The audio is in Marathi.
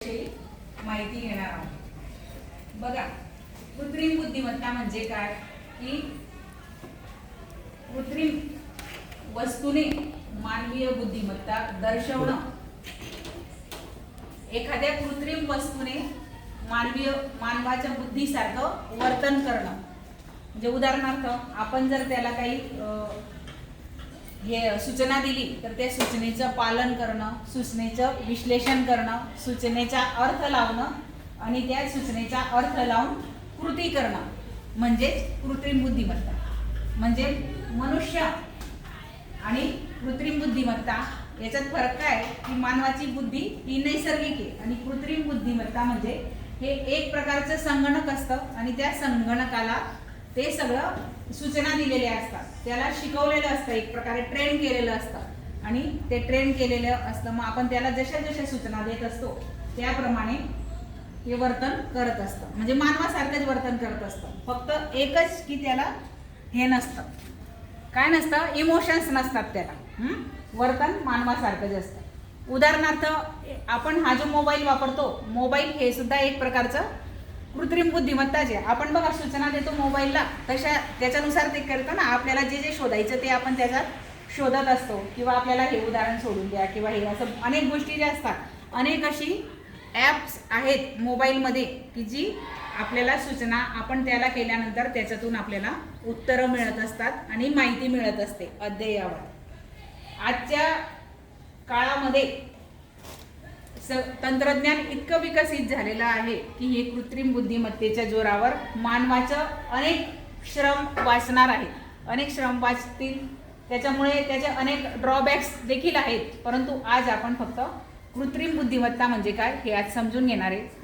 माहिती घेणार आहोत। बघा, कृत्रिम बुद्धिमत्ता म्हणजे काय की कृत्रिम वस्तूने मानवीय बुद्धिमत्ता दर्शवणं। एखाद्या कृत्रिम वस्तूने मानवाच्या बुद्धीसारखं वर्तन करणं। म्हणजे उदाहरणार्थ आपण जर त्याला काही सूचना दिली तर त्या सूचनेचं पालन करणं, सूचनेचं विश्लेषण करणं, सूचनेचा अर्थ लावणं आणि त्या सूचनेचा अर्थ लावून कृती करणं म्हणजे कृत्रिम बुद्धिमत्ता। म्हणजे मनुष्य आणि कृत्रिम बुद्धिमत्ता याच्यात फरक काय की मानवाची बुद्धी ही नैसर्गिक आहे आणि कृत्रिम बुद्धिमत्ता म्हणजे हे एक प्रकारचं संगणक असतं आणि त्या संगणकाला ते सगळं सूचना दिलेल्या असतात, त्याला शिकवलेलं असतं, एक प्रकारे ट्रेन केलेलं असतं आणि ते ट्रेन केलेलं असतं। मग आपण त्याला जशा जशा सूचना देत असतो त्याप्रमाणे हे वर्तन करत असतं। म्हणजे मानवासारखंच वर्तन करत असतं, फक्त एकच की त्याला हे नसतं, काय नसतं, इमोशन्स नसतात त्याला। वर्तन मानवासारखंच असतं। उदाहरणार्थ आपण हा जो मोबाईल वापरतो, मोबाईल हे सुद्धा एक प्रकारचं कृत्रिम बुद्धिमत्ताच आहे। आपण बघा सूचना देतो मोबाईलला, तशा त्याच्यानुसार ते करतो ना, आपल्याला जे जे शोधायचं ते आपण त्याच्यात शोधत असतो। किंवा आपल्याला हे उदाहरण सोडून द्या किंवा हे असं अनेक गोष्टी ज्या असतात, अनेक अशी ॲप्स आहेत मोबाईलमध्ये की जी आपल्याला सूचना आपण त्याला केल्यानंतर त्याच्यातून आपल्याला उत्तरं मिळत असतात आणि माहिती मिळत असते अद्ययावत। आजच्या काळामध्ये तंत्रज्ञान इतकं विकसित झालेलं आहे की हे कृत्रिम बुद्धिमत्तेच्या जोरावर मानवाचं अनेक श्रम वाचणार आहे, अनेक श्रम वाचतील। त्याच्यामुळे त्याचे अनेक ड्रॉबॅक्स देखील आहेत, परंतु आज आपण फक्त कृत्रिम बुद्धिमत्ता म्हणजे काय हे आज समजून घेणार आहे।